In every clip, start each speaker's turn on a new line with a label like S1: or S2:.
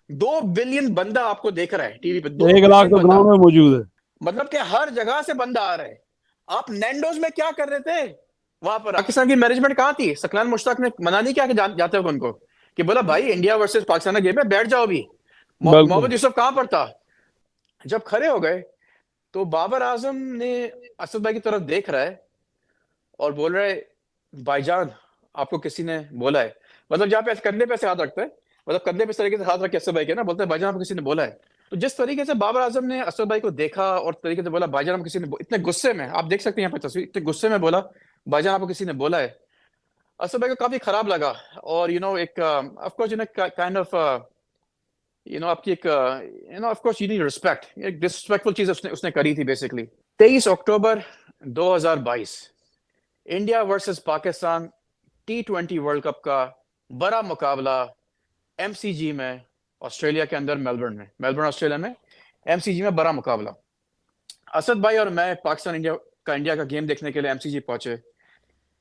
S1: 2 billion बंदा आपको देख रहा है टीवी पे, दो
S2: 1 लाख
S1: बिलियन
S2: तो
S1: बंदा
S2: ग्राउंड में मौजूद है।
S1: मतलब कि हर जगह से बंदा आ रहा है। आप नैंडोज में क्या कर रहे थे? वहां पर पाकिस्तान की मैनेजमेंट कहाँ थी? सकलान मुश्ताक ने मना नहीं किया कि जाते हो उनको, कि बोला भाई इंडिया वर्सेस पाकिस्तान का गेम है, बैठ जाओ अभी।
S2: बिल्कुल।
S1: मोहम्मद यूसुफ कहाँ पर था? जब खड़े हो गए तो बाबर आजम ने असद भाई की तरफ देख रहा है और बोल रहा है, भाईजान आपको किसी ने बोला है। मतलब जहाँ पे कंधे पे ऐसे हाथ रखते हैं, मतलब कंधे पे इस तरीके से हाथ रख के असद भाई के ना बोलते हैं, भाईजान आपको किसी ने बोला है। तो जिस तरीके से बाबर आजम ने असद भाई को देखा और तरीके से बोला, भाईजान आपको किसी ने इतने गुस्से में, आप देख सकते हैं यहाँ पे तस्वीर, इतने गुस्से में बोला, भाईजान आपको किसी ने बोला है। असद भाई को काफी खराब लगा। और एक ऑफ कोर्स काइंड ऑफ आपकी एक of course you need respect, एक डिसरिस्पेक्टफुल चीज उसने उसने करी थी बेसिकली। 23 अक्टूबर 2022, India versus Pakistan T20 world cup का बड़ा मुकाबला एमसीजी में, ऑस्ट्रेलिया के अंदर, मेलबर्न ऑस्ट्रेलिया में एमसीजी में बड़ा मुकाबला। असद भाई और मैं पाकिस्तान इंडिया का गेम देखने के लिए एमसीजी पहुंचे।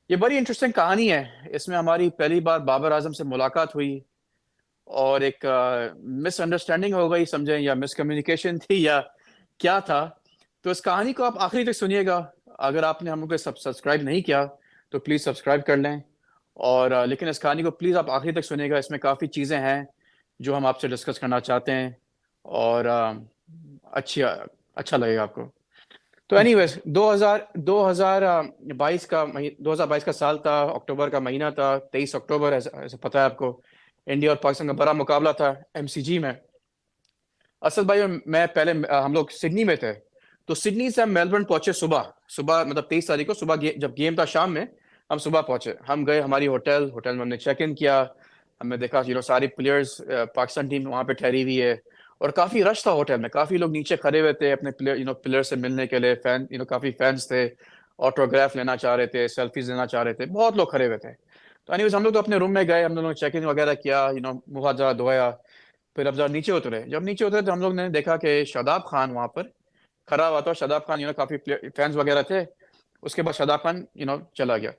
S1: ये बड़ी इंटरेस्टिंग कहानी है। इसमें हमारी पहली बार बाबर आजम से मुलाकात हुई और एक मिसअंडरस्टैंडिंग हो गई समझें, या मिसकम्युनिकेशन थी या क्या था। तो इस कहानी को आप आखिरी तक सुनिएगा। अगर आपने हमको सब्सक्राइब नहीं किया तो प्लीज़ सब्सक्राइब कर लें। और लेकिन इस कहानी को प्लीज़ आप आखिरी तक सुनिएगा, इसमें काफ़ी चीज़ें हैं जो हम आपसे डिस्कस करना चाहते हैं। और अच्छी अच्छा लगेगा आपको। तो एनीवेज 2022 का साल था, अक्टूबर का महीना था, 23 अक्टूबर, ऐसे पता है आपको। इंडिया और पाकिस्तान का बड़ा मुकाबला था एमसीजी में। असद भाई और मैं पहले हम लोग सिडनी में थे। तो सिडनी से हम मेलबर्न पहुंचे सुबह सुबह, मतलब 23 तारीख को सुबह, जब गेम था शाम में, हम सुबह पहुंचे। हम गए हमारी होटल में, हमने चेक इन किया। हमने देखा सारे प्लेयर्स, पाकिस्तान टीम वहां पे ठहरी हुई है। और काफी रश था होटल में, काफी लोग नीचे खड़े हुए थे अपने प्लेयर से मिलने के लिए। काफी फैंस थे, ऑटोग्राफ लेना चाह रहे थे, सेल्फीज लेना चाह रहे थे, बहुत लोग खड़े हुए थे। तो एनीवेज हम लोग तो अपने रूम में गए, हम लोगों ने चेक इन वगैरह किया, मुंह हाथ जरा धोया। फिर अब जब नीचे उतरे, तो हम लोग ने देखा कि शादाब खान वहां पर खड़ा हुआ था। शादाब खान काफी फैंस वगैरह थे। उसके बाद शादाब खान चला गया।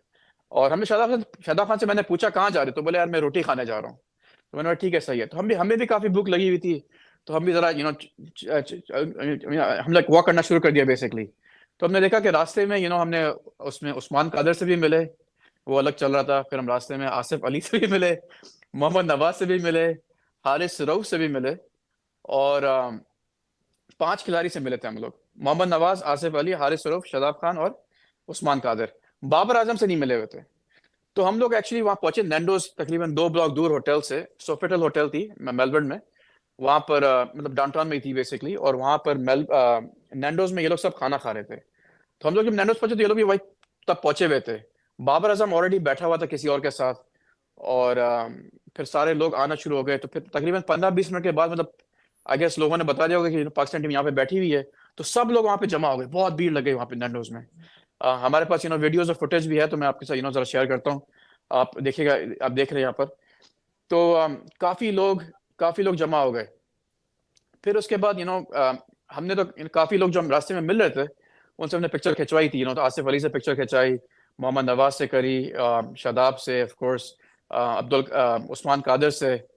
S1: और शादाब खान से मैंने पूछा कहाँ जा रहे, तो बोले यार मैं रोटी खाने जा रहा हूँ। तो मैंने कहा ठीक है, सही है। तो हमें भी काफी भूख लगी हुई थी। तो हम भी जरा हम लोग वॉक करना शुरू कर दिया बेसिकली। तो हमने देखा कि रास्ते में हमने उसमें उस्मान कादर से भी मिले, वो अलग चल रहा था। फिर हम रास्ते में आसिफ अली से भी मिले, मोहम्मद नवाज से भी मिले, हारिस रऊफ से भी मिले। और 5 खिलाड़ी से मिले थे हम लोग, मोहम्मद नवाज, आसिफ अली, हारिस रऊफ, शादाब खान और उस्मान कादर। बाबर आजम से नहीं मिले हुए थे। तो हम लोग एक्चुअली वहां पहुंचे नैंडोज, तकरीबन 2 ब्लॉक दूर होटल से, सोफिटल होटल थी मेलबर्न में। वहां पर मतलब डाउनटाउन में ही थी बेसिकली। और वहां पर नैंडोज में ये लोग सब खाना खा रहे थे। तो हम लोग जब नैंडोज पहुंचे तो ये लोग भी वही तब पहुंचे हुए थे। बाबर आजम ऑलरेडी बैठा हुआ था किसी और के साथ। और फिर सारे लोग आना शुरू हो गए। तो फिर तकरीबन 15-20 मिनट के बाद, मतलब आई गेस लोगों ने बता दिया होगा कि पाकिस्तान टीम यहाँ पे बैठी हुई है। तो सब लोग वहाँ पे जमा हो गए, बहुत भीड़ लग गई वहाँ पे नैंडोज में। हमारे पास वीडियोज और फुटेज भी है, तो मैं आपके साथ जरा शेयर करता हूँ। आप देखिएगा, आप देख रहे हैं यहाँ पर। तो काफी लोग जमा हो गए। फिर उसके बाद हमने तो काफी लोग जो हम रास्ते में मिल रहे थे उनसे हमने पिक्चर खिंचवाई थी। तो आसिफ अली से पिक्चर खिंचाई, मोहम्मद नवाज से करी, शादाब से ऑफ कोर्स, उस्मान कादर से,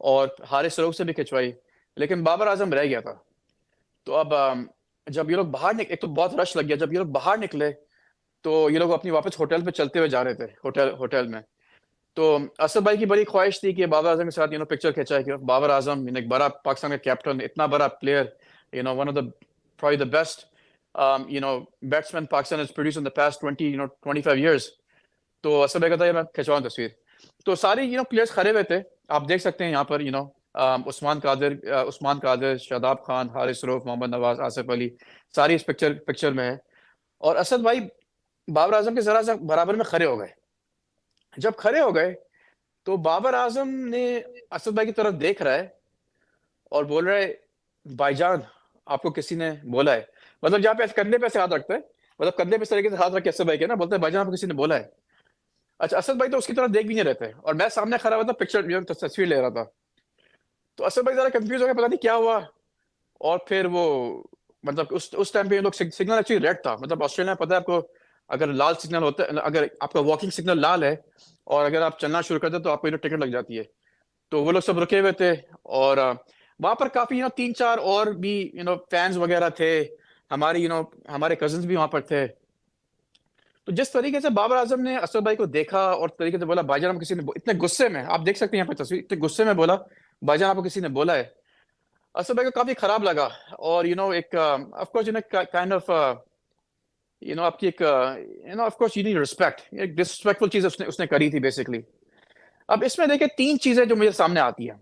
S1: और हारिस रऊफ से भी खिंचवाई। लेकिन बाबर आजम रह गया था। तो अब जब ये लोग एक तो बहुत रश लग गया। जब ये लोग बाहर निकले तो ये लोग अपनी वापस होटल पे चलते हुए जा रहे थे, होटल में। तो असद भाई की बड़ी ख्वाहिश थी कि बाबर आजम के साथ पिक्चर खिंचाए, कि बाबर आजम एक बड़ा पाकिस्तान का कैप्टन, इतना बड़ा player, one of the probably the best batsman Pakistan has produced in the past 25 years. तो असद भाई कहता है मैं खिंचवाऊं तस्वीर। तो सारे प्लेयर्स खड़े हुए थे, आप देख सकते हैं यहाँ पर। उस्मान कादर, शादाब खान, हारिस रऊफ, मोहम्मद नवाज, आसिफ अली, सारी इस पिक्चर में है। और असद भाई बाबर आजम के जरा सा बराबर में खड़े हो गए। जब खड़े हो गए तो बाबर आजम ने असद भाई की तरफ देख रहा है और बोल रहा है, भाईजान आपको किसी ने बोला है। मतलब जहाँ पे कंधे पे ऐसे हाथ रखते हैं, मतलब कंधे पे इस तरीके से हाथ रख के असद भाई के ना बोलते हैं, भाईजान आपको किसी ने बोला है। अच्छा, असद भाई तो उसकी तरफ देख भी नहीं रहते, और मैं सामने खड़ा हुआ था, तस्वीर ले रहा था। तो असद भाई जरा कंफ्यूज हो गया, पता नहीं क्या हुआ। और फिर वो, मतलब उस टाइम पे ये लोग सिग्नल एक्चुअली रेड था। मतलब ऑस्ट्रेलिया में पता है आपको, अगर लाल सिग्नल होता है, अगर आपका वॉकिंग सिग्नल लाल है और अगर आप चलना शुरू करते तो आपको टिकट लग जाती है। तो वो लोग सब रुके हुए थे। और वहां पर काफी 3-4 और भी फैंस वगैरह थे, हमारे हमारे कजिन्स भी वहां पर थे। तो जिस तरीके से बाबर आजम ने असद भाई को देखा और तरीके से बोला भाईजान, हम किसी ने इतने गुस्से में, आप देख सकते हैं यहाँ पे तस्वीर, इतने गुस्से में बोला भाईजान आपको किसी ने बोला है, असद भाई को काफी खराब लगा। और एक ऑफ कोर्स काइंड ऑफ आपकी एक of course you need respect, एक डिसरिस्पेक्टफुल चीज उसने उसने करी थी बेसिकली। अब इसमें देखिए 3 चीजें जो मुझे सामने आती है।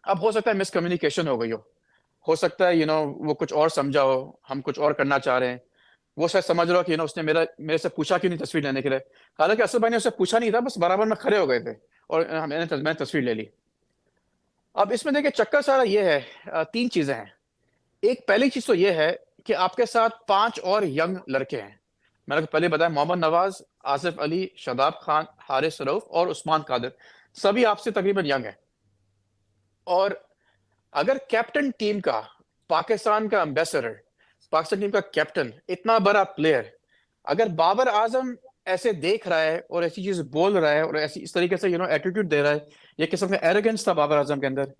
S1: अब हो सकता है मिसकम्युनिकेशन हो सकता है वो कुछ और समझा हो, हम कुछ और करना चाह रहे हैं। वो शायद समझ रहा हो कि उसने मेरे से पूछा क्यों नहीं तस्वीर लेने के लिए। हालांकि असद भाई ने उससे पूछा नहीं था, बस बराबर में खड़े हो गए थे और मैंने तस्वीर ले ली। अब इसमें देखिए चक्कर सारा ये है, 3 चीजें हैं। एक पहली चीज तो ये है कि आपके साथ 5 और यंग लड़के हैं। मैंने आपको पहले बताया, मोहम्मद नवाज, आसिफ अली, शादाब खान, हारिस रऊफ और उस्मान कादिर, सभी आपसे तकरीबन यंग है। और अगर कैप्टन टीम का, पाकिस्तान का एम्बेसडर, पाकिस्तान टीम का कैप्टन, इतना बड़ा प्लेयर, अगर बाबर आजम ऐसे देख रहा है और ऐसी चीज बोल रहा है और ऐसी इस तरीके से एटीट्यूड दे रहा है, ये किस्म का एरोगेंस था बाबर आजम के अंदर,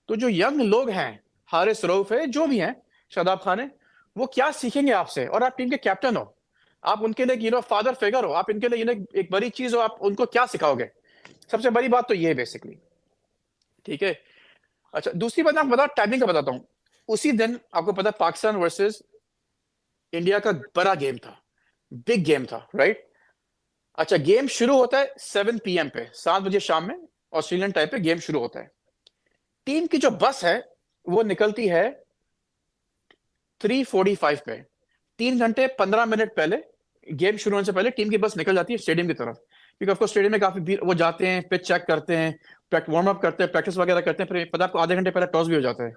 S1: तो जो यंग लोग हैं, हारिस रऊफ है, जो भी हैं, शादाब खान है, वो क्या सीखेंगे आपसे? और आप टीम के कैप्टन हो, आप उनके लिए फादर फिगर हो, आप इनके लिए एक बड़ी चीज हो, आप उनको क्या सिखाओगे? सबसे बड़ी बात तो ये है बेसिकली। ठीक है। अच्छा, दूसरी बात मैं आपको टाइमिंग का बताता हूँ। उसी दिन आपको पता है पाकिस्तान वर्सेस इंडिया का बड़ा गेम था, बिग गेम था, राइट? अच्छा, गेम शुरू होता है 7 PM पे, 7 बजे शाम में ऑस्ट्रेलियन टाइम पे गेम शुरू होता है। टीम की जो बस है वो निकलती है 3:45 पे, 3 घंटे 15 मिनट पहले, गेम शुरू होने से पहले टीम की बस निकल जाती है स्टेडियम की तरफ। क्योंकि ऑफकोर्स स्टेडियम में काफी भीड़, वो जाते हैं, पिच चेक करते हैं, वार्म अप करते हैं, प्रैक्टिस वगैरह करते हैं, फिर पता है आपको आधे घंटे पहले टॉस भी हो जाता है।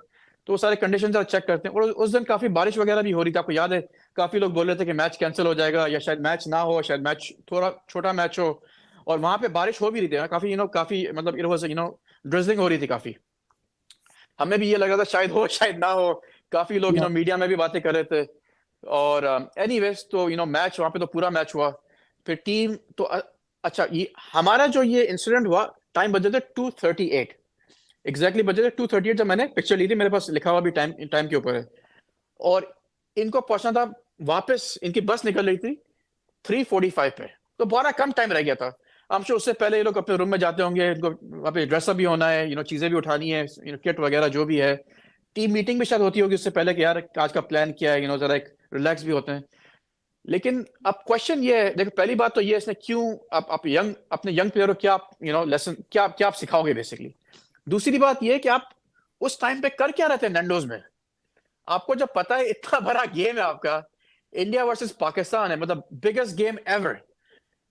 S1: तो वो सारे कंडीशन चेक करते हैं। और उस दिन काफी बारिश वगैरह भी हो रही थी, आपको याद है? काफी लोग बोल रहे थे कि मैच कैंसिल हो जाएगा, या शायद मैच ना हो, शायद मैच थोड़ा छोटा मैच हो। और वहां पे बारिश हो भी रही थी काफी, काफी मतलब इट वाज ड्रिजलिंग हो रही थी काफी। हमें भी ये लग रहा था शायद हो शायद ना हो। काफी लोग
S2: या
S1: मीडिया में भी बातें कर रहे थे। और एनीवेज तो मैच वहां पे तो पूरा मैच हुआ। फिर टीम तो अच्छा, ये हमारा जो ये इंसिडेंट हुआ, टाइम बजे थे 2:38, एग्जैक्टली बजे थे 2:38 जब मैंने पिक्चर ली थी, मेरे पास लिखा हुआ भी टाइम टाइम के ऊपर है। और इनको पहुंचना था, वापस इनकी बस निकल रही थी 3:45 पे, तो बड़ा कम टाइम रह गया था। हम श्योर उससे पहले ये लोग अपने रूम में जाते होंगे, इनको वहाँ पे ड्रेसअप भी होना है, चीजें भी उठानी है, किट वगैरह जो भी है। टीम मीटिंग भी शायद होती होगी उससे पहले कि यार आज का प्लान क्या है, जरा एक रिलैक्स भी होते हैं। लेकिन अब क्वेश्चन ये है, देखो पहली बात तो ये है, इसने क्यों, आप यंग, अपने यंग प्लेयर को क्या आप लेसन क्या क्या आप सिखाओगे बेसिकली? दूसरी बात ये है कि आप उस टाइम पे कर क्या रहे थे नैंडोज में? आपको जब पता है इतना बड़ा गेम है आपका, इंडिया वर्सेस पाकिस्तान है, मतलब बिगेस्ट गेम एवर,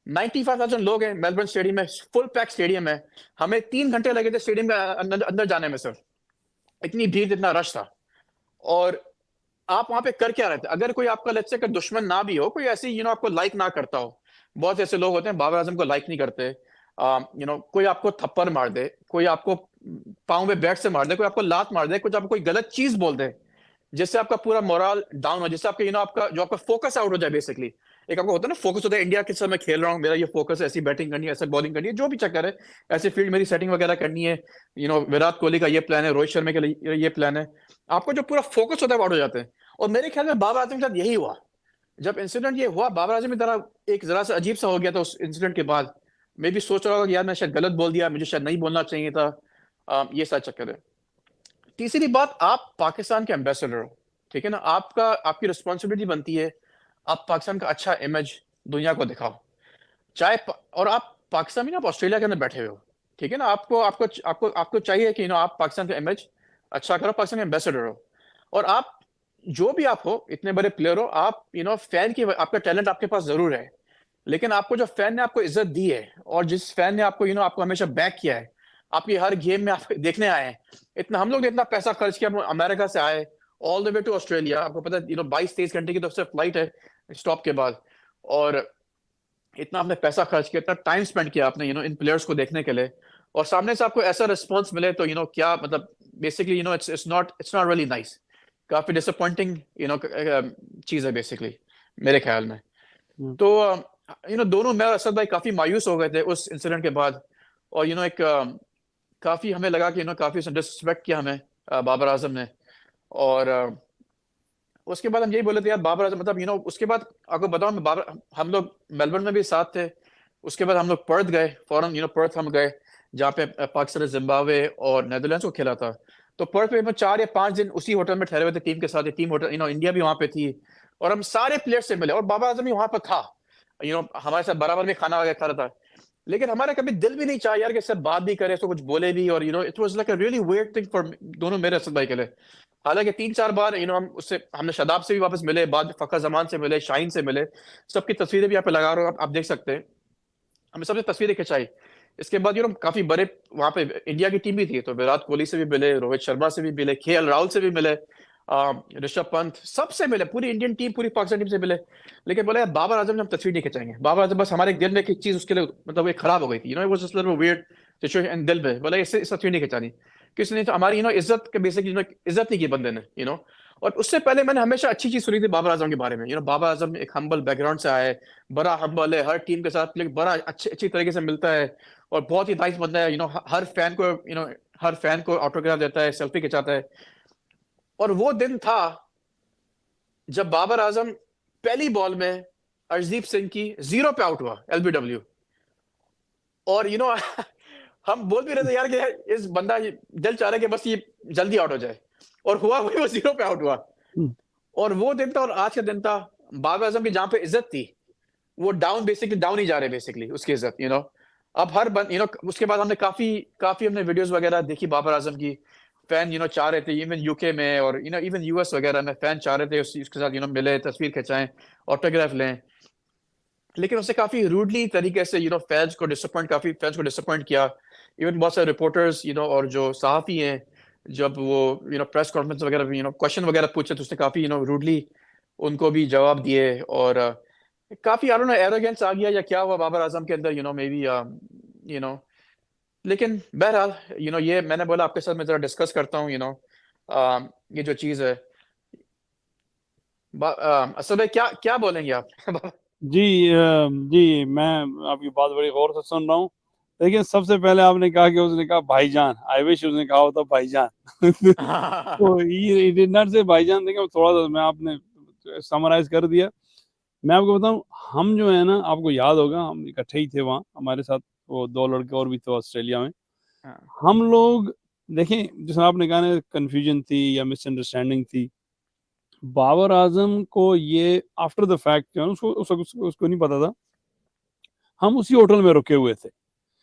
S1: 95,000 लोग हैं मेलबर्न स्टेडियम में, फुल पैक स्टेडियम है। हमें 3 घंटे लगे थे स्टेडियम के अंदर अंदर जाने में सर, इतनी भीड़, इतना रश था। और आप वहां पे कर क्या रहे थे? अगर कोई आपका लेट्स से अगर दुश्मन ना भी हो, कोई ऐसी आपको लाइक ना करता हो, बहुत ऐसे लोग होते हैं बाबर आजम को लाइक नहीं करते, कोई आपको थप्पड़ मार दे, कोई आपको पाँव में बैट से मार दे, कोई आपको लात मार दे, कुछ आपको कोई गलत चीज बोल दे, जिससे आपका पूरा मोरल डाउन हो, जिससे आपके आपका जो आपका फोकस आउट हो जाए बेसिकली। एक आपको होता है ना फोकस होता है, इंडिया के साथ मैं खेल रहा हूँ, मेरा ये फोकस है, ऐसी बैटिंग करनी है, ऐसे बॉलिंग करनी है, जो भी चक्कर है, ऐसे फील्ड मेरी सेटिंग वगैरह करनी है, विराट कोहली का ये प्लान है, रोहित शर्मा के लिए ये प्लान है, आपको जो पूरा फोकस होता है आउट हो जाते हैं। और मेरे ख्याल में बाबर आजम के साथ यही हुआ। जब इंसिडेंट ये हुआ, बाबर आजम की तरह एक जरा सा अजीब सा हो गया था उस इंसिडेंट के बाद। मैं भी सोच रहा हूँ कि यार मैं शायद गलत बोल दिया, मुझे शायद नहीं बोलना चाहिए था। ये सारा चक्कर है। तीसरी बात, आप पाकिस्तान के एम्बेसडर हो, ठीक है ना? आपकी रिस्पॉन्सिबिलिटी बनती है, आप पाकिस्तान का अच्छा इमेज दुनिया को दिखाओ। और आप पाकिस्तान में ना, आप ऑस्ट्रेलिया के अंदर बैठे हुए हो, ठीक है ना? आपको आपको आपको आपको चाहिए कि आप पाकिस्तान का इमेज अच्छा करो, पाकिस्तान के एम्बेसडर हो। और आप जो भी आप हो, इतने बड़े प्लेयर हो, आप फैन की, आपका टैलेंट आपके पास जरूर है, लेकिन आपको जो फैन ने आपको इज्जत दी है, और जिस फैन ने आपको आपको हमेशा बैक किया है, आपकी हर गेम में आप देखने आए हैं, इतना हम लोग ने इतना पैसा खर्च किया, हम अमेरिका से आए all the way to Australia, आपको पता है 22-23 घंटे की तो सिर्फ फ्लाइट है स्टॉप के बाद। और इतना आपने पैसा खर्च किया, इतना टाइम स्पेंड किया आपने इन प्लेयर्स को देखने के लिए, और सामने से आपको ऐसा रिस्पॉन्स मिले, तो क्या मतलब, basically it's not really nice. काफी डिसअपॉइंटिंग चीज है बेसिकली, मेरे ख्याल में। तो दोनों, मैं और असद भाई काफी मायूस हो गए थे उस इंसिडेंट के बाद। और एक काफी हमें लगा कि काफी डिसरिस्पेक्ट किया हमें। बाबर आजम ने। और उसके बाद हम यही बोले थे यार, बाबर आजम मतलब उसके बाद आपको बताऊं, मैं बाबर हम लोग मेलबर्न में भी साथ थे। उसके बाद हम लोग पर्थ गए फौरन, पर्थ हम गए, जहाँ पे पाकिस्तान ने जिम्बाब्वे और नेदरलैंड्स को खेला था। तो पर्थ में हम 4 या 5 दिन उसी होटल में ठहरे हुए थे टीम के साथ। टीम होटल, इंडिया भी वहाँ पे थी, और हम सारे प्लेयर्स से मिले, और बाबर आजम भी वहाँ पर था। हमारे साथ बराबर में खाना वगैरह खा रहा था। लेकिन हमारा कभी दिल भी नहीं चाहा यार कि इससे बात भी करे, इसको कुछ बोले भी, और it was like a really weird thing for दोनों, मेरे असद भाई के लिए। हालांकि 3-4 बार हमने शादाब से भी वापस मिले, बाद फखर जमान से मिले, शाहीन से मिले। सबकी तस्वीरें भी यहाँ पे लगा रहा हूँ, आप देख सकते हैं। हमने सबसे तस्वीरें खिंचाई। इसके बाद काफी बड़े वहां पे इंडिया की टीम भी थी, तो विराट कोहली से भी मिले, रोहित शर्मा से भी मिले, के एल राहुल से भी मिले, ऋषभ पंत, सबसे मिले, पूरी इंडियन टीम, पूरी पाकिस्तान टीम से मिले। लेकिन बोले यार बाबर आजम ने हम तस्वीर नहीं खिंचाएंगे। बाबर आजम बस हमारे दिल में एक चीज उसके लिए, मतलब वो खराब हो गई थी, वो जस्ट वियर्ड सिचुएशन दिल में, बोले इससे इस तस्वीर नहीं खिंचानी। किसने तो हमारी इज्जत के बेसिकली इज्जत नहीं की बंदे ने। और उससे पहले मैंने हमेशा अच्छी चीज सुनी थी बाबर आजम के बारे में। बाबर आजम एक हम्बल बैकग्राउंड से आया है, बड़ा हम्बल है, हर टीम के साथ लेकिन बड़ा अच्छी तरीके से मिलता है, और बहुत ही नाइस बंदा है। हर फैन को ऑटोग्राफ देता है, सेल्फी खिंचाता है। और वो दिन था जब बाबर आजम पहली बॉल में अर्शदीप सिंह की 0 पे आउट हुआ, एलबीडब्ल्यू। और हम बोल भी रहे थे यार कि इस बंदा दिल चाह रहा है कि बस ये जल्दी आउट हो जाए, और हुआ वही, वो 0 पे आउट हुआ। और वो दिन था और आज का दिन था, बाबर आजम की जहां पे इज्जत थी, वो बेसिकली डाउन ही जा रहे बेसिकली उसकी इज्जत। अब हर बंद उसके बाद हमने काफी काफी हमने वीडियोस वगैरह देखी बाबर आजम की। फैन चाह रहे थे, इवन यूके में और इवन यूएस वगैरह में फैन चाह रहे थे उसके साथ मिले, तस्वीर खिंचाएं, ऑटोग्राफ लें। लेकिन उससे काफी रूडली तरीके से काफी फैंस को डिसअपॉइंट किया। इवन बहुत सारे रिपोर्टर्स और जो सहाफी हैं, जब वो प्रेस कॉन्फ्रेंस वगैरह क्वेश्चन वगैरह पूछे, तो उसने काफी रूडली उनको भी जवाब दिए। और काफी आई डोंट नो एरोगेंस आ गया या क्या हुआ बाबर आजम के अंदर, मे बी यू नो लेकिन बहरहाल, ये मैंने बोला आपके साथ मैं जरा डिस्कस करता हूँ। ये जो चीज है, असल में क्या क्या बोलेंगे आप?
S2: जी जी, मैं आपकी बात बड़ी गौर से सुन रहा हूँ। लेकिन सबसे पहले आपने कहा कि उसने कहा भाईजान, आई विश उसने कहा होता भाईजान। तो ही डिड नॉट से भाईजान। देखिए थोड़ा सा मैं आपने समराइज कर दिया। मैं आपको बताऊं, हम जो है ना, आपको याद होगा हम इकट्ठे ही थे वहाँ, हमारे साथ वो 2 लड़के और भी थे ऑस्ट्रेलिया में।
S1: हाँ,
S2: हम लोग देखें, जिसमें आपने कहा ना कंफ्यूजन थी या मिसअंडरस्टैंडिंग थी, बाबर आजम को ये आफ्टर द फैक्ट जो है ना, उसको नहीं पता था। हम उसी होटल में रुके हुए थे। तो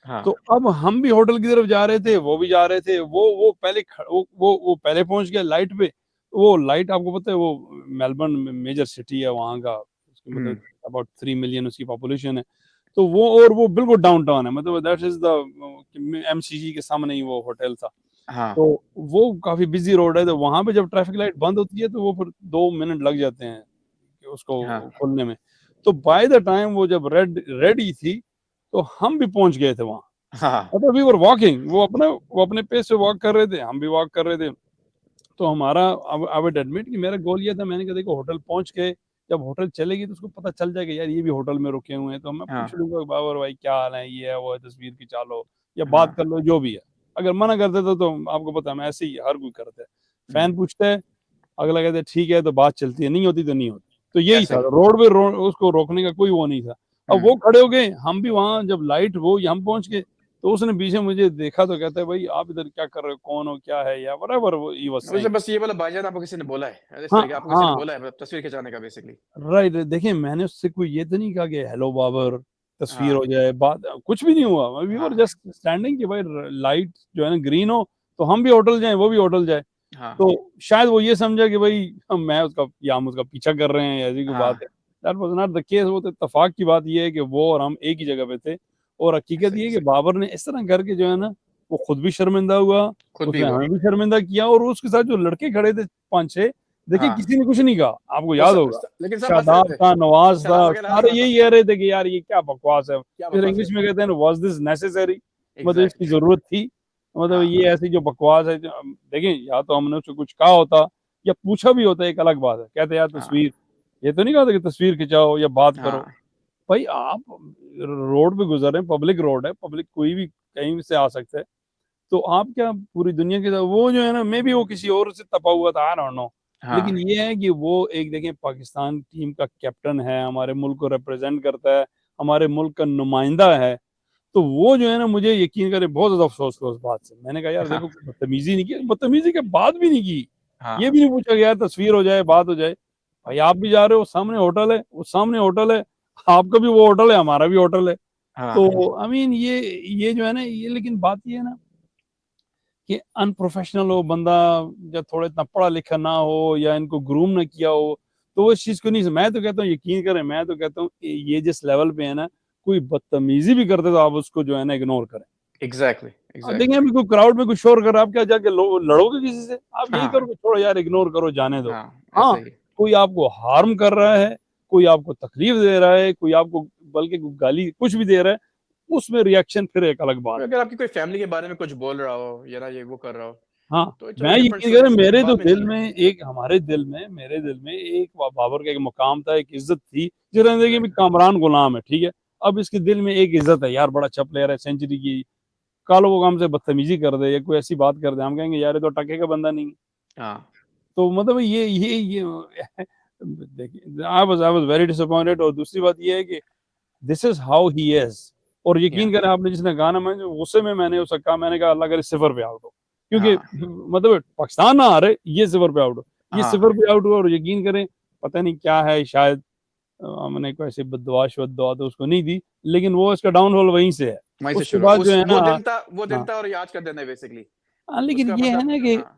S1: हाँ,
S2: अब हम भी होटल की तरफ जा रहे थे, वो भी जा रहे थे। वो पहले वो पहले पहुंच गया लाइट पे। वो लाइट आपको पता है, वो मेलबर्न मेजर सिटी है वहाँ का, उसकी मतलब अबाउट 3 मिलियन उसकी पॉपुलेशन है। तो वो बिल्कुल डाउनटाउन है, मतलब दैट इज द एमसीजी के सामने ही वो होटल था।
S1: हाँ,
S2: तो वो काफी बिजी रोड है, तो वहां पे जब ट्रैफिक लाइट बंद होती है तो वो फिर 2 मिनट लग जाते हैं कि उसको
S1: हाँ,
S2: खोलने में। तो बाय द टाइम वो जब रेडी थी, तो हम भी पहुंच गए थे वहां।
S1: हाँ,
S2: मतलब वी वर वॉकिंग, वो अपने पेस से वॉक कर रहे थे, हम भी वॉक कर रहे थे। तो हमारा, आई वुड एडमिट कि मेरा गोल ये था, मैंने कहा देखो होटल पहुंच के जब होटल चलेगी तो उसको पता चल जाएगा यार ये भी होटल में रुके हुए हैं, तो मैं पूछ
S1: हाँ,
S2: लूंगा बाबर भाई क्या हाल है, ये है वो है, तस्वीर खिंचा लो या बात
S1: हाँ,
S2: कर लो, जो भी है। अगर मना कर देते तो आपको पता है, मैं ऐसे ही हर कोई करता है।
S1: हम्म,
S2: फैन पूछते हैं, अगला कहते हैं ठीक है, तो बात चलती है, नहीं होती तो नहीं होती। तो यही
S1: ऐसे
S2: था,
S1: ही।
S2: उसको रोकने का कोई वो नहीं था। अब
S1: हम्म
S2: वो खड़े हो गए, हम भी वहां, जब लाइट वो हम पहुंच गए, तो उसने पीछे मुझे देखा तो कहता है भाई आप इधर क्या कर रहे हो, कौन हो, क्या है, या वरेवर वो ही वाज
S1: उसे
S2: सेइंग।
S1: बस ये बोला भाईजान आपको किसी ने बोला है, इस
S2: हाँ
S1: तरीके आपको किसी ने
S2: हाँ,
S1: बोला है, मतलब तस्वीर खिंचाने का बेसिकली।
S2: राइट। देखिए मैंने उससे कोई ये तो नहीं कहा कि हेलो बाबर, तस्वीर हो
S1: हाँ,
S2: जाए, बात कुछ भी नहीं हुआ। वी वर
S1: हाँ,
S2: जस्ट स्टैंडिंग कि भाई लाइट जो है ना ग्रीन हो तो हम भी होटल जाए, वो भी होटल जाए।
S1: हाँ,
S2: तो शायद वो ये समझा कि भाई मैं उसका या हम उसका पीछा कर रहे हैं, ऐसी कोई बात
S1: हाँ,
S2: है। That was not the case. वो तो इत्तेफाक की बात ये है कि वो और हम एक ही जगह पे थे। और हकीकत
S1: ऐसे
S2: ये
S1: ही
S2: है कि बाबर ने इस तरह करके जो है ना, वो खुद भी शर्मिंदा हुआ,
S1: खुद भी
S2: उसने
S1: हुआ।
S2: हमें भी शर्मिंदा किया, और उसके साथ जो लड़के खड़े थे 5-6, देखिए
S1: हाँ,
S2: किसी ने कुछ नहीं कहा, आपको याद होगा।
S1: लेकिन सब हंस रहे
S2: शादाब
S1: थे,
S2: था, नवाज था,
S1: शराब वगैरह हंस
S2: सारे
S1: रहा था।
S2: यही कह रहे थे कि यार ये क्या बकवास है।
S1: क्या
S2: फिर
S1: बकवास
S2: इंग्लिश
S1: है।
S2: में कहते हैं वाज दिस नेसेसरी, मतलब इसकी
S1: एग्जैक्टली।
S2: जरूरत थी। मतलब
S1: हाँ,
S2: ये ऐसी जो बकवास है देखें, या तो हमने उससे कुछ कहा होता या पूछा भी होता, एक अलग बात है। कहते यार
S1: हाँ,
S2: तस्वीर, ये तो नहीं कहा था कि तस्वीर खिंचाओ या बात करो।
S1: हाँ,
S2: भाई आप रोड पे गुजर रहे हैं, पब्लिक रोड है, पब्लिक कोई भी कहीं से आ सकता है। तो आप क्या पूरी दुनिया के साथ वो जो है ना, मे बी वो किसी और से तपा हुआ था, आई डोंट नो, लेकिन
S1: हाँ
S2: ये है कि वो एक देखें पाकिस्तान टीम का कैप्टन है, हमारे मुल्क को रिप्रेजेंट करता है, हमारे मुल्क का नुमाइंदा है, तो वो जो है ना, मुझे यकीन करें बहुत ज्यादा अफसोस हुआ उस बात से। मैंने कहा यार
S1: हाँ
S2: देखो, बदतमीजी नहीं की, बदतमीजी के बाद भी नहीं की, ये
S1: हाँ
S2: भी नहीं पूछा गया तस्वीर हो जाए, बात हो जाए, भाई आप भी जा रहे हो, सामने होटल है, वो सामने होटल है, आपका भी वो होटल है, हमारा भी होटल है।
S1: हाँ
S2: तो आई मीन ये जो है ना, ये लेकिन बात ये है ना कि अनप्रोफेशनल हो बंदा, या थोड़ा इतना पढ़ा लिखा ना हो, या इनको ग्रूम ना किया हो, तो वो इस चीज को नहीं। मैं तो कहता हूँ यकीन करें, मैं तो कहता हूँ ये जिस लेवल पे है ना, कोई बदतमीजी भी करते तो आप उसको जो है ना इग्नोर करें।
S1: एग्जैक्टली
S2: देखें
S1: एग्जैक्टली
S2: अभी कोई क्राउड में कुछ शोर कर रहा है, आप क्या जाके लड़ोगे किसी से? आप यही
S1: हाँ
S2: करो कि छोड़ो यार, इग्नोर करो, जाने दो।
S1: हाँ
S2: हाँ,
S1: ऐसे ही।
S2: कोई आपको हार्म कर रहा है, कोई आपको तकलीफ दे रहा है, कोई आपको बल्कि गाली कुछ भी दे रहा है, उसमें रिएक्शन फिर एक अलग बात
S1: और
S2: है।
S1: अगर आपकी कोई फैमिली के बारे में कुछ बोल रहा हो या ना ये वो कर रहा हो,
S2: हाँ,
S1: तो चलो
S2: मैं
S1: डिफरेंट
S2: यकीन
S1: स्टोरी,
S2: करें,
S1: उसको
S2: मेरे तो
S1: बाद में
S2: दिल
S1: नहीं।
S2: में एक, हमारे दिल में, मेरे दिल में एक बाबर का एक मुकाम था, एक इज्जत थी, जो रहने कि भी
S1: एग्जैक्टली
S2: कामरान गुलाम है, ठीक है। अब इसके दिल में एक इज्जत है, यार बड़ा अच्छा प्लेयर है, सेंचुरी की, कल वो हमसे बदतमीजी कर दे या कोई ऐसी बात कर दे, हम कहेंगे यार ये तो टके का बंदा नहीं है।
S1: हाँ
S2: तो मतलब ये देखिए, आई वाज वेरी डिसअपॉइंटेड। और दूसरी बात ये है कि this is how he is. और
S1: या
S2: यकीन करें, आपने जिसने गाना, मैं जो गुस्से में मैंने उसका कहा, मैंने कहा अल्लाह करे सिफर पे आउट हो, क्योंकि
S1: हाँ
S2: मतलब पाकिस्तान ना हारे, ये सिफर पे आउट हो, ये
S1: हाँ
S2: सिफर पे आउट हुआ। और यकीन करें, पता नहीं क्या है, शायद हमने कोई ऐसी बददुआ शद्दुआ तो उसको नहीं दी, लेकिन वो इसका डाउनफॉल वहीं से है।
S1: वहीं से
S2: उसके
S1: शुरू,
S2: बाद जो
S1: उस
S2: है ना,
S1: वो दिन
S2: हाँ
S1: था और ये आज का दिन है बेसिकली।
S2: हाँ, लेकिन
S1: उसका
S2: ये है
S1: मतलब
S2: ना कि
S1: हाँ।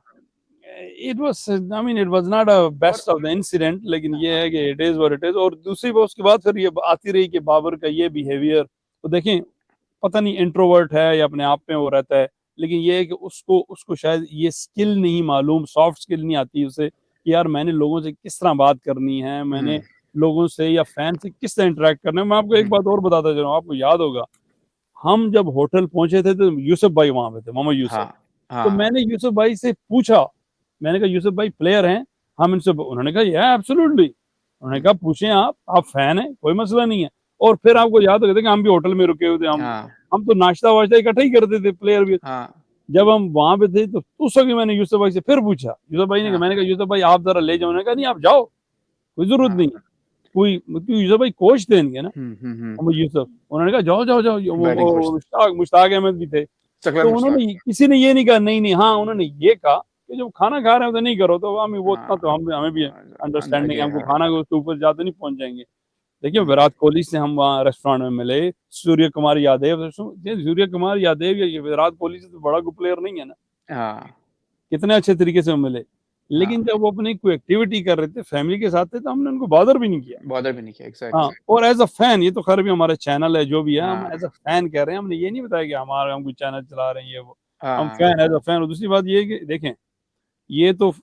S2: It was, I mean it was not a
S1: और
S2: बेस्ट ऑफ द इंसिडेंट, लेकिन ये
S1: हाँ
S2: है कि it is what it is. और दूसरी बात, उसके बाद फिर ये आती रही कि बाबर का ये बिहेवियर, तो देखें, पता नहीं इंट्रोवर्ट है या अपने आप में वो रहता है, लेकिन ये है कि उसको उसको शायद ये स्किल नहीं मालूम, सॉफ्ट स्किल नहीं आती उसे, कि यार मैंने लोगों से किस तरह बात करनी है, मैंने
S1: हम्म
S2: लोगों से या फैन से किस तरह इंटरेक्ट करना है। मैं आपको एक
S1: हम्म
S2: बात और बताता चलूं, आपको याद होगा, हम जब होटल पहुंचे थे तो यूसुफ भाई वहां पे थे, मोहम्मद
S1: हाँ
S2: यूसुफ। तो
S1: हाँ
S2: मैंने यूसुफ भाई से पूछा, मैंने कहा यूसुफ भाई प्लेयर हैं, हम इनसे, उन्होंने कहा या एब्सोल्युटली, उन्होंने
S1: हम्म,
S2: कहा पूछें आप फैन हैं, कोई मसला नहीं है। और फिर आपको याद होगा कि हम भी होटल में रुके हुए थे,
S1: हाँ
S2: हम तो नाश्ता वाश्ता इकट्ठा ही करते थे, प्लेयर भी।
S1: हाँ
S2: जब हम वहां पे थे तो उस वक्त मैंने यूसुफ भाई से फिर पूछा, यूसुफ भाई ने कहा,
S1: हाँ
S2: मैंने कहा यूसुफ भाई आप जरा ले जाओ, उन्होंने कहा नहीं आप जाओ, कोई जरूरत नहीं
S1: हाँ
S2: है। कोई, क्योंकि यूसुफ भाई कोच थे इनके ना,
S1: हम्म।
S2: मोहम्मद यूसुफ, उन्होंने कहा जाओ जाओ जाओ,
S1: बैटिंग कोच
S2: वो मुश्ताक मुश्ताक अहमद भी थे।
S1: सकलन
S2: तो
S1: मुश्ताक।
S2: उन्होंने, किसी ने ये नहीं कहा नहीं नहीं, हाँ उन्होंने ये कहा कि जब खाना खा रहे हो तो नहीं करो, तो हम वो उतना तो
S1: हाँ
S2: हम हमें भी अंडरस्टैंडिंग है,
S1: अंदाजे
S2: हमको
S1: है।
S2: खाना को उसके ऊपर जाते नहीं पहुंच जाएंगे। देखिए
S1: हम्म,
S2: विराट कोहली से हम वहाँ रेस्टोरेंट में मिले, सूर्य कुमार यादव, ये सूर्य कुमार यादव या ये विराट कोहली से तो बड़ा कोई प्लेयर नहीं है ना,
S1: हाँ
S2: कितने अच्छे तरीके से वो मिले। लेकिन
S1: हाँ
S2: जब वो अपनी कोई एक्टिविटी कर रहे थे, फैमिली के साथ थे, तो हमने उनको बॉदर भी नहीं किया।
S1: बॉदर भी नहीं किया
S2: हाँ,
S1: एग्जैक्टली।
S2: और एज अ फैन, ये तो खैर भी हमारा चैनल है जो भी है, हम एज अ
S1: हाँ
S2: फैन कह रहे हैं, हमने ये नहीं बताया कि हमारा हम कोई चैनल चला रहे हैं ये वो, हम
S1: हाँ
S2: फैन, एज अ फैन। और दूसरी बात ये है कि देखें, ये तो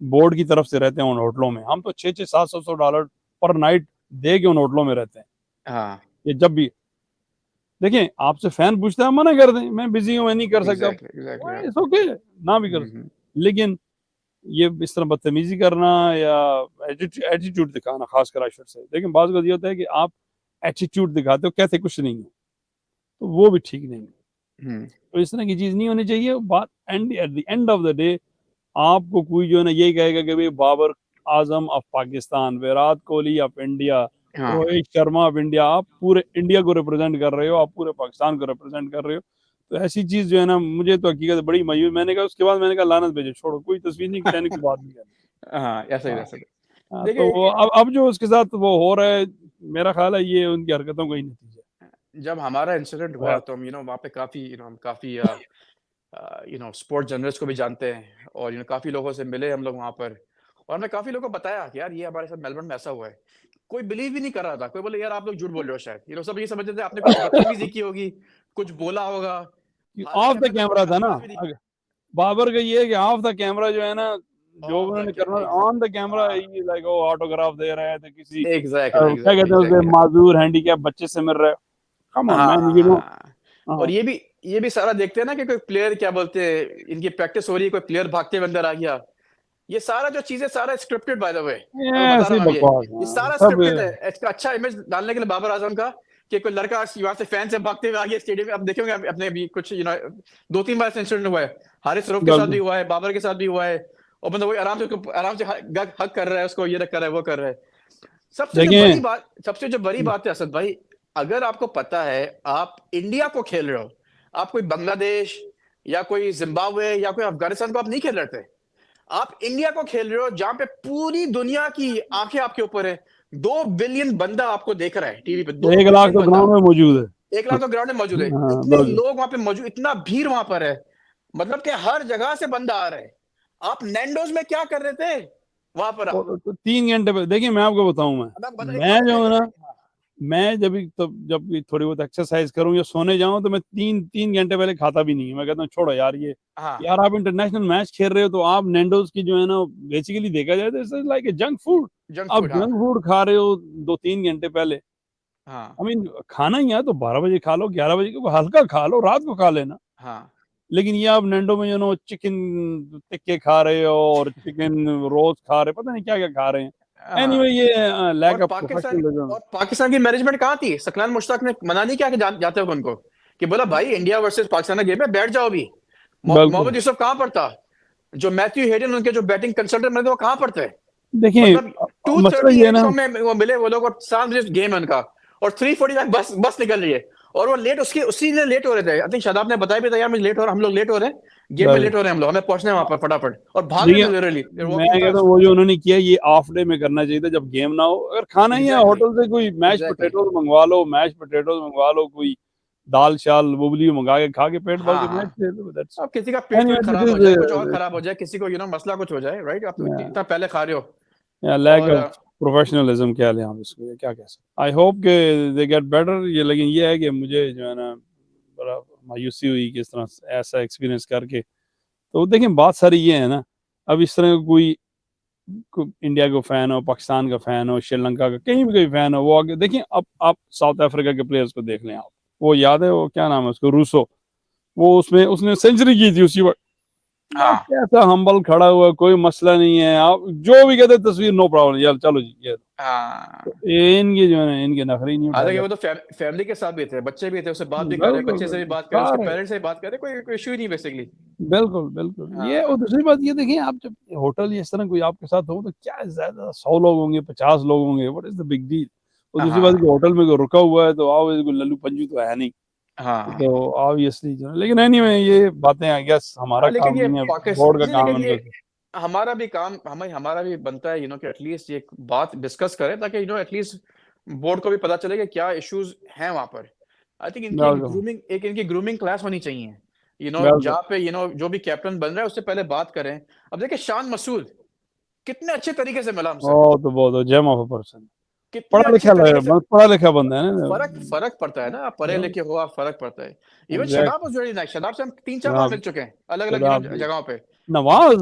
S2: बोर्ड की तरफ से रहते हैं उन होटलों में, हम तो 600-700 डॉलर पर नाइट दे के उन होटलों में रहते हैं।
S1: हाँ
S2: ये जब भी देखें, आपसे फैन पूछता है, मना कर दें, मैं बिजी हूँ, मैं नहीं कर सकता,
S1: एग्जैक्टली एग्जैक्टली।
S2: इट्स ओके, ना भी कर।
S1: हम्म।
S2: लेकिन ये इस तरह बदतमीजी करना या एटीट्यूड दिखाना, खासकर आई शुड से, लेकिन बात ये होता है कि आप एटीट्यूड दिखाते हो, कहते कुछ नहीं है, तो वो भी ठीक नहीं है।
S1: हम्म
S2: तो इस तरह की चीज नहीं होनी चाहिए। बात and at the end of the day, आपको कोई जो है ना यही कहेगा कि भाई Babar Azam of Pakistan, Virat Kohli of India,
S1: हाँ
S2: रोहित शर्मा ऑफ इंडिया, आप पूरे इंडिया को रिप्रेजेंट कर रहे हो, आप पूरे पाकिस्तान को रिप्रेजेंट कर रहे हो। तो ऐसी चीज जो है ना, मुझे तो हकीकत बड़ी मायूस, मैंने कहा उसके बाद मैंने कहा लानत भेजो, छोड़ो, कोई तस्वीर नहीं खिंचाने की, बात नहीं करनी।
S1: हाँ ऐसा ही
S2: हाँ,
S1: ऐसा ही।
S2: हाँ, तो
S1: देखिए
S2: अब जो उसके साथ वो हो रहा है, मेरा ख्याल है ये उनकी हरकतों का ही नतीजा
S1: जब हमारा इंसिडेंट
S2: है।
S1: हुआ तो हम वहाँ पे काफ़ी हम काफ़ी स्पोर्ट जर्नलिस्ट को भी जानते हैं और काफ़ी लोगों से मिले हम लोग वहाँ पर। और हमने काफ़ी लोगों को बताया कि यार ये हमारे साथ मेलबर्न में ऐसा हुआ है। कोई बिलीव ही नहीं कर रहा था। कोई बोले यार आप लोग झूठ बोल रहे हो शायद। सब ये समझते थे आपने कुछ बदतमीजी की होगी, कुछ बोला होगा।
S2: ऑफ
S1: हालाँकि
S2: द
S1: हमने तो कोई
S2: कैमरा था ना,
S1: अल्फाज भी नहीं।
S2: बाबर का ये है कि ऑफ द कैमरा जो है ना, जो
S1: ऑफ द
S2: उन्होंने करना,
S1: एग्ज़ैक्ट
S2: ऑन द कैमरा ये लाइक वो ऑटोग्राफ दे रहे थे किसी
S1: एग्ज़ैक्टली
S2: क्या
S1: एग्ज़ैक्टली
S2: कहते हैं उसे,
S1: एग्ज़ैक्टली।
S2: माजूर हैंडीकैप बच्चे से मिल रहे हो, come on man, you know.
S1: हाँ, और
S2: हाँ,
S1: ये भी सारा देखते हैं ना कि कोई प्लेयर क्या बोलते हैं, इनकी प्रैक्टिस हो रही है, कोई प्लेयर भागते हुए अंदर आ गया। ये सारा जो चीज़ें सारा स्क्रिप्टेड बाय द वे। मैं
S2: ये
S1: बता
S2: ऐसे
S1: रहा
S2: ही
S1: हूँ अब
S2: बकवास,
S1: ये
S2: हाँ,
S1: सारा
S2: सब
S1: स्क्रिप्टेड है। इसका अच्छा इमेज डालने के लिए बाबर आज़म का कि कोई लड़का यहाँ से फैन से भागते हुए आ गया स्टेडियम में। अब देखेंगे अपने भी कुछ 2-3 बार इंसिडेंट हुआ है, हारिस रऊफ के साथ भी हुआ है, बाबर के साथ भी हुआ है, और मतलब वही आराम से हक कर रहा है उसको, ये कर रहा है, वो कर रहा है। सबसे जो बड़ी बात है असद भाई, अगर आपको पता है आप इंडिया को खेल रहे हो, आप कोई बांग्लादेश या कोई जिम्बाब्वे या कोई अफगानिस्तान को आप नहीं खेल रहे थे, आप इंडिया को खेल रहे हो जहां पे पूरी दुनिया की आंखें आपके ऊपर है। 2 बिलियन बंदा आपको देख रहा है टीवी पे,
S2: 1 लाख तो ग्राउंड में मौजूद है।
S1: 1 लाख तो ग्राउंड में मौजूद है, इतने लोग वहां पे मौजूद, इतना भीड़ वहां पर है, मतलब कि हर जगह से बंदा आ रहा है। आप नैंडोज में क्या कर रहे थे वहां पर?
S2: तो 3 घंटे पे देखिए, मैं आपको बताऊं, मैं जो है ना, मैं जब भी थोड़ी बहुत एक्सरसाइज करूं या सोने जाऊं तो मैं 3 घंटे पहले खाता भी नहीं। मैं कहता हूँ छोड़ो यार ये, यार आप इंटरनेशनल मैच खेल रहे हो तो आप नैंडोज की जो है ना, बेसिकली देखा जाए तो it's like a junk food. आप जंक फूड खा रहे हो 2-3 घंटे पहले। आई मीन खाना ही है तो 12 बजे खा लो, 11 बजे को हल्का खा लो, रात को खा लेना। लेकिन ये आप नैंडो में चिकन टिक्के खा रहे हो और चिकन रोज खा रहे हो, पता नहीं क्या क्या खा रहे हैं। एनीवे ये लैक ऑफ प्रोफेशनलिज्म।
S1: और पाकिस्तान की मैनेजमेंट कहाँ थी? सकलान मुश्ताक ने मना नहीं किया कि जाते हुए उनको, कि बोला भाई इंडिया वर्सेस पाकिस्तान का गेम है, बैठ जाओ अभी। मोहम्मद यूसुफ कहाँ पर था? जो मैथ्यू हेडन उनके जो बैटिंग कंसल्टेंट बने थे वो कहाँ पर थे?
S2: देखिए
S1: मतलब 2:38 में वो मिले वो लोग, और 7 बजे गेम है उनका, और 3:45 बस निकल रही है, और वो लेट उसी ने लेट हो रहे थे। आई थिंक शादाब ने बताया भी था, यार मुझे लेट हो रहा, हम लोग लेट हो रहे हैं, गेम में लेट हो रहे हैं हम लोग, हमें पहुंचना है वहां पर फटाफट, और भाग रहे थे लिटरली।
S2: मैं कहता हूँ वो जो उन्होंने किया ये ऑफ डे में करना चाहिए था, जब गेम ना हो। अगर खाना ही है होटल से कोई मैश पोटैटोज मंगवा लो, कोई दाल शाल बुबली मंगा के खा के पेट भर के मैच खेल लो।
S1: अब किसी का पेट खराब हो जाए, कुछ और खराब हो जाए, किसी को मसला कुछ हो जाए, राइट? आप इतना पहले खा रहे हो।
S2: लैक ऑफ प्रोफेशनलिज्म क्या ले हम इसको, क्या कह सकते। आई होप के दे गेट बेटर ये, लेकिन ये है कि मुझे जो है ना बड़ा मायूसी हुई कि इस तरह ऐसा एक्सपीरियंस करके। तो देखिए बात सारी ये है ना, अब इस तरह कोई इंडिया का फैन हो, पाकिस्तान का फैन हो, श्रीलंका का कहीं भी कोई फैन हो, वो आगे देखिए। अब आप साउथ अफ्रीका के प्लेयर्स को देख लें आप, वो याद है वो क्या नाम है उसको, रूसो, वो उसने सेंचुरी की थी उसी वक्त। कैसा हम्बल खड़ा हुआ, कोई मसला नहीं है, आप जो भी कहते तस्वीर नो प्रॉब्लम, यार चलो जी ये। तो इनके जो है इनके नखरे नहीं उठाए।
S1: वो तो फैमिली के साथ भी थे, बच्चे भी थे, उससे बात भी कर रहे, बच्चे से भी बात कर रहे, उसके पेरेंट्स से भी बात कर रहे, कोई इशू ही नहीं बेसिकली।
S2: बिल्कुल ये। और दूसरी बात ये देखिए, आप जब होटल इस तरह कोई आपके साथ हो तो क्या ज्यादा 100 लोग होंगे, 50 लोग होंगे, what is the big deal. और दूसरी बात होटल में कोई रुका हुआ है तो आओ, लल्लू पंजू तो है नहीं, तो ऑब्वियसली। लेकिन एनीवे ये बातें आई गेस हमारा काम नहीं है, बोर्ड का काम है।
S1: हमारा भी काम, हमारा भी बनता है कि एटलीस्ट ये बात डिस्कस करें, ताकि एटलीस्ट बोर्ड को भी पता चले कि क्या इश्यूज हैं वहां पर। आई थिंक इनकी ग्रूमिंग क्लास होनी चाहिए, जहाँ पे जो भी कैप्टन बन रहा है उससे पहले बात करें। अब देखिए शान मसूद कितने अच्छे तरीके से मिला हमसे,
S2: तो बहुत जेम ऑफ अ पर्सन, पढ़ा लिखा बंदा है ना।
S1: फर्क पड़ता है ना, आप पढ़े लिखे हो, आप फर्क पड़ता है। Even Shadab was very nice, Shadab से हम 3-4 बार मिल चुके हैं अलग अलग जगहों पे।
S2: नवाज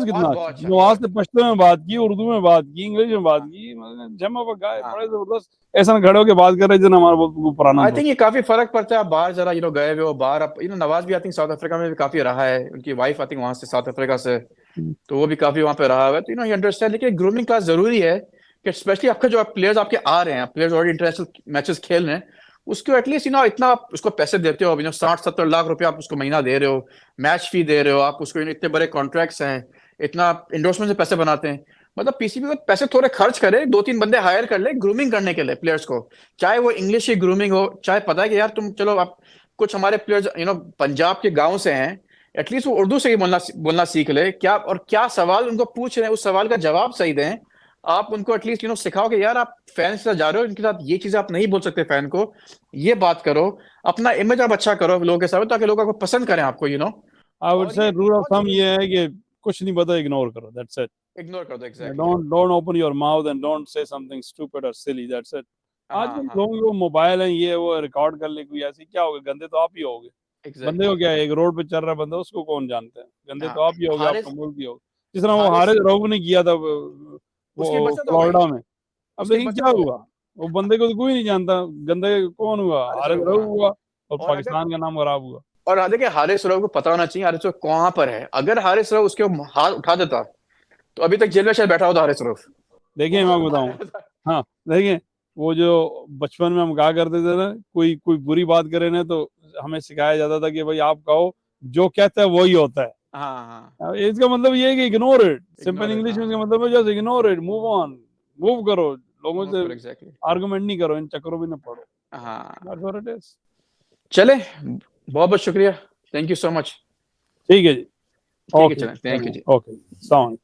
S2: कितना अच्छा, नवाज ने पश्तो में बात की, उर्दू में बात की, इंग्लिश में बात की, जेम ऑफ अ गाय, बड़े जबरदस्त। ऐसा खड़े होकर बात कर रहे थे हमारा पुराना।
S1: आई थिंक ये काफी फर्क पड़ता है, आप बाहर जरा गए हुए हो बाहर, आप नवाज भी आई थिंक साउथ अफ्रीका में भी काफी रहा है, उनकी वाइफ आई थिंक वहां से साउथ अफ्रीका से, तो वो भी काफी वहां पे रहा है, तो ये अंडरस्टैंड। लेकिन ग्रूमिंग क्लास जरूरी है कि स्पेशली आपके जो प्लेयर्स आपके आ रहे हैं, प्लेयर्स ऑलरेडी इंटरनेशनल मैचेस खेल रहे हैं, उसको एटलीस्ट इतना आप उसको पैसे देते हो, 60-70 लाख रुपए आप उसको महीना दे रहे हो, मैच फी दे रहे हो, आप उसको इतने बड़े कॉन्ट्रैक्ट्स हैं, इतना इंडोर्समेंट से पैसे बनाते हैं, मतलब पीसीबी को पैसे थोड़े खर्च करे, 2-3 बंदे हायर कर ले ग्रूमिंग करने के लिए प्लेयर्स को, चाहे वो इंग्लिश की ग्रूमिंग हो, चाहे पता है कि यार तुम चलो आप कुछ हमारे प्लेयर्स पंजाब के गांव से हैं, एटलीस्ट वो उर्दू से ही बोलना सीख ले, क्या सवाल उनको पूछ रहे हैं उस सवाल का जवाब सही दें। आप उनको एटलीस्ट सिखाओ कि यार आप फैन से जा रहे हो, इनके साथ ये चीजें आप नहीं बोल सकते, फैन को ये बात करो, अपना इमेज आप अच्छा करो लोगों के साथ, ताकि लोग आपको पसंद करें आपको।
S2: I would say rule of thumb ये है कि कुछ नहीं पता इग्नोर करो, दैट्स इट।
S1: इग्नोर कर दो, exactly.
S2: Don't open your mouth and don't say something stupid और सिली, दैट्स इट। आजकल लोगों को मोबाइल है, ये वो रिकॉर्ड कर ले, कोई ऐसी क्या होगा, गंदे तो आप ही होगे। बंदे को क्या है, एक रोड पे चल रहा बंदा, उसको कौन जानता है, गंदे तो आप ही होगे, आपका मुल्क ही होगा। जिस तरह वो हारिस रऊफ ने किया था वो फ्लोरिडा में। अब देखिए क्या हुआ, वो बंदे को तो कोई नहीं जानता, गंदे कौन हुआ, हारिस रऊफ हुआ, और पाकिस्तान का नाम खराब हुआ।
S1: और देखिए हारिस रऊफ को पता होना चाहिए हारिस रऊफ कहाँ पर है, अगर हारिस रऊफ उसके हाथ उठा देता तो अभी तक जेल में शायद बैठा होता हारिस रऊफ।
S2: देखिए मैं बताऊं, हाँ देखिए वो जो बचपन में हम कहा करते थे ना, कोई बुरी बात करे ना तो हमें सिखाया जाता था कि भाई आप कहो, जो कहता है वही होता है।
S1: हाँ
S2: इसका मतलब ये है कि ignore it, simple
S1: ignore it,
S2: English में इसका
S1: हाँ
S2: मतलब है just ignore it, move on, move करो, लोगों से
S1: एग्जैक्टली
S2: आर्गुमेंट नहीं करो, इन चक्करों में ना पड़ो।
S1: हाँ
S2: That's what it is.
S1: चले बहुत बहुत शुक्रिया, थैंक यू सो मच।
S2: ठीक है जी,
S1: ठीक है
S2: ओके
S1: चलें, थैंक यू जी।
S2: ओके, सलाम।